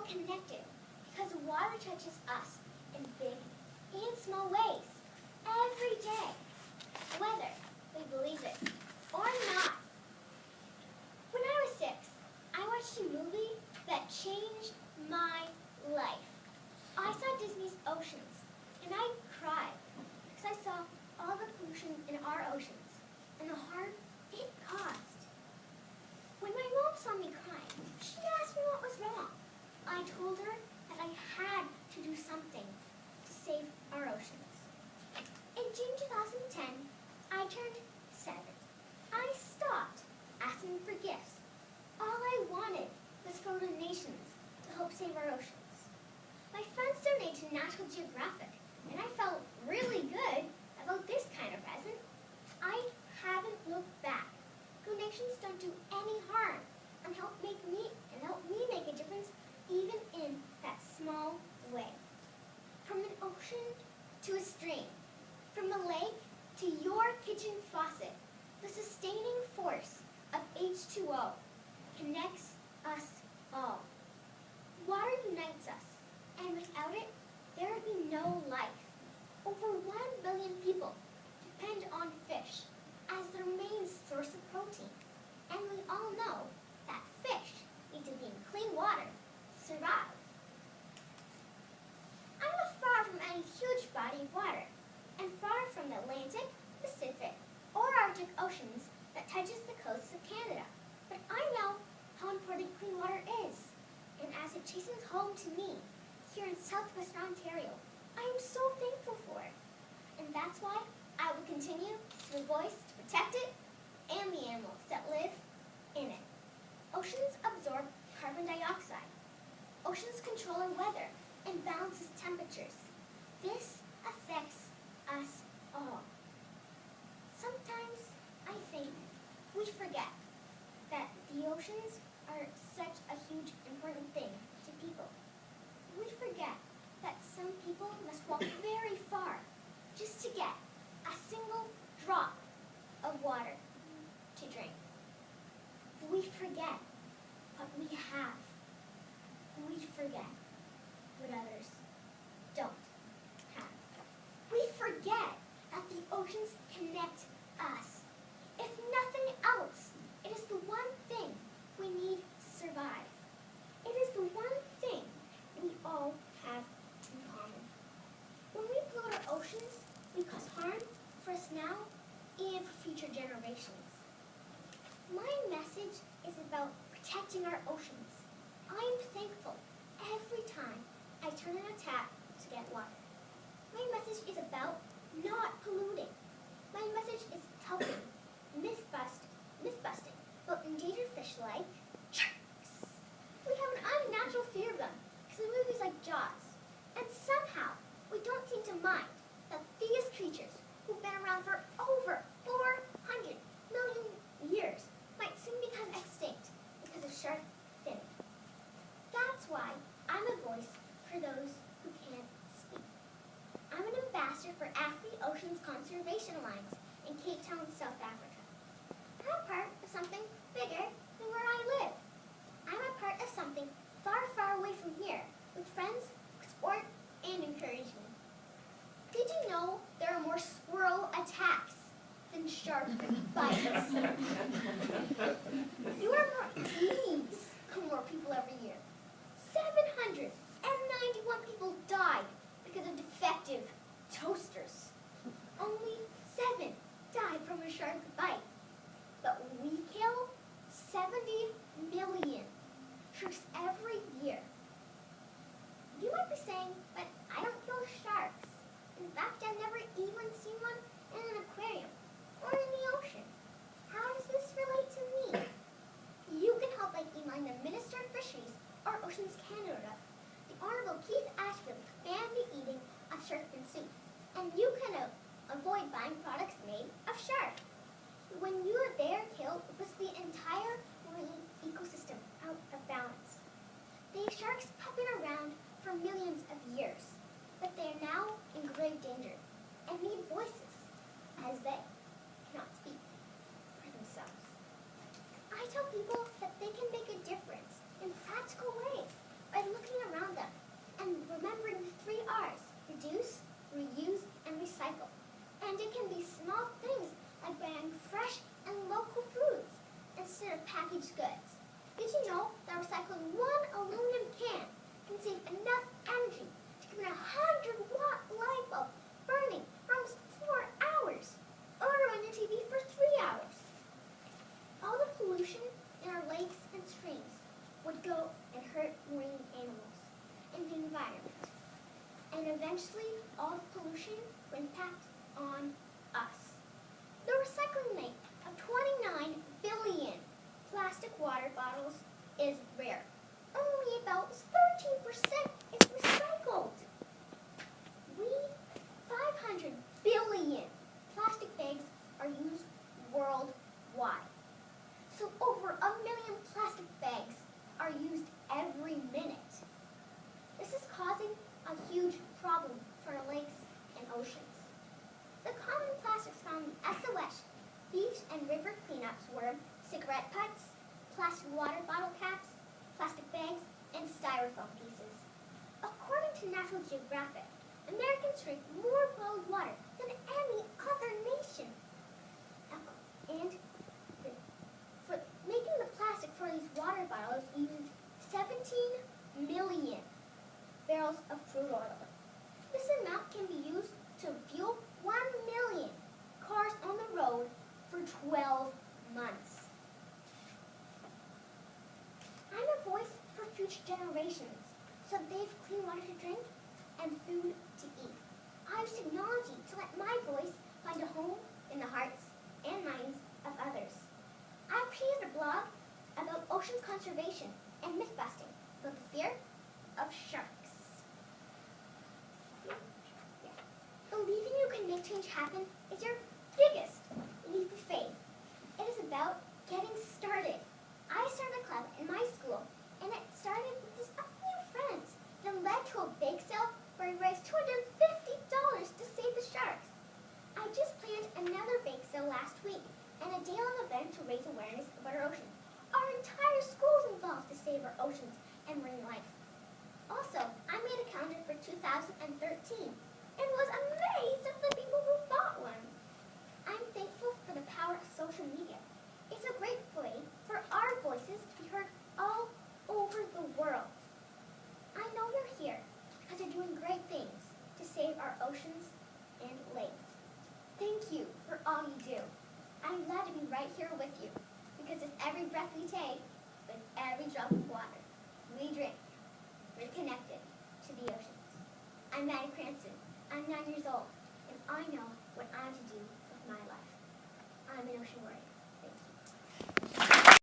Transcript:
connected because water touches us in big and small ways every day, whether we believe it or not. When I was 6, I watched a movie that changed my life. I saw Disney's Oceans, and I cried because I saw all the pollution in our oceans and the harm it caused. When my mom saw me crying, she asked me what was wrong. I told her that I had to do something to save our oceans. In June 2010, I turned 7. I stopped asking for gifts. All I wanted was for donations to help save our oceans. My friends donate to National Geographic, and I felt really good about this kind of present. I haven't looked back. Donations don't do any harm and help me make a difference even in that small way. From an ocean to a stream, from a lake to your kitchen faucet, the sustaining force of H2O connects us all. Water unites us, and without it, there would be no life. Over 1 billion people depend on fish as their main source of protein, and we all know that fish need to be in clean water to survive. I live far from any huge body of water, and far from the Atlantic, Pacific, or Arctic oceans that touches the coasts of Canada. But I know how important clean water is, and as it chastens home to me here in southwestern Ontario, I am so thankful for it. And that's why I will continue to be a voice to protect it and the animals that live in it. Oceans absorb carbon dioxide. Oceans control our weather and balances temperatures. This affects us all. Sometimes I think we forget that the oceans are such a huge, important thing to people. We forget that some people must walk very far just to get a single drop of water to drink. We forget what we have. We forget what others don't have. We forget that the oceans connect us. If nothing else, it is the one thing we need to survive. It is the one thing we all have in common. When we pollute our oceans, we cause harm for us now and for future generations. My message is about protecting our oceans. I am thankful every time I turn on a tap to get water. My message is about not polluting. My message is helping myth-busting about endangered fish like sharks. We have an unnatural fear of them because of movies like Jaws. And somehow, we don't seem to mind that these creatures, who've been around for over 400 million years, might soon become extinct because of shark finning. That's why I'm a voice for those who can't speak. I'm an ambassador for Afri-Oceans Conservation Alliance in Cape Town, South Africa. I'm a part of something bigger than where I live. I'm a part of something far, far away from here, with friends, support, and encouragement. Did you know there are more squirrel attacks than shark bites? Please kill more people every year. 791 people died because of defective toasters. Only 7 died from a shark bite. But we kill 70 million sharks every year. You might be saying, but I don't kill sharks. In fact, I've never even seen one in an aquarium or in the ocean. How does this relate to me? You can help by emailing the Minister of Fisheries or Oceans Canada, the Honourable Keith Ashfield, to ban the eating of shark fin soup. And you can avoid buying products made of shark. When they are killed, it puts the entire marine ecosystem out of balance. These sharks have been around for millions of years, but they are now in grave danger and need voices, as they cannot speak for themselves. I tell people that they can make a difference in practical ways by looking and eventually all the pollution will impact on us. The recycling rate of 29 billion plastic water bottles is rare. Only about 13% is recycled. 500 billion plastic bags are used worldwide. So over 1 million plastic bags are used every minute. This is causing a huge problem for our lakes and oceans. The common plastics found in SOS, beach and river cleanups were cigarette butts, plastic water bottle caps, plastic bags, and styrofoam pieces. According to National Geographic, Americans drink more bottled water than any other nation. And for making the plastic for these water bottles uses 17 million barrels of crude oil. This amount can be used to fuel 1 million cars on the road for 12 months. I'm a voice for future generations, so they have clean water to drink and food to eat. I use technology to let my voice find a home in the hearts and minds of others. I created a blog about oceans conservation and myth busting about the fear of sharks. Believing you can make change happen is your biggest leap of faith. It is about getting started. I started a club in my school, and it started with just a few friends. Then led to a bake sale where we raised $250 to save the sharks. I just planned another bake sale last week and a day-long event to raise awareness about our ocean. Our entire school is involved to save our oceans and marine life. Also, I made a calendar for 2013 and was amazed at the people who bought one. I'm thankful for the power of social media. It's a great way for our voices to be heard all over the world. I know you're here because you're doing great things to save our oceans and lakes. Thank you for all you do. I'm glad to be right here with you because with every breath we take, with every drop of water we drink, we're connected to the oceans. I'm Maddie Cranston. I'm 9 years old, and I know what I'm to do with my life. I'm an ocean warrior.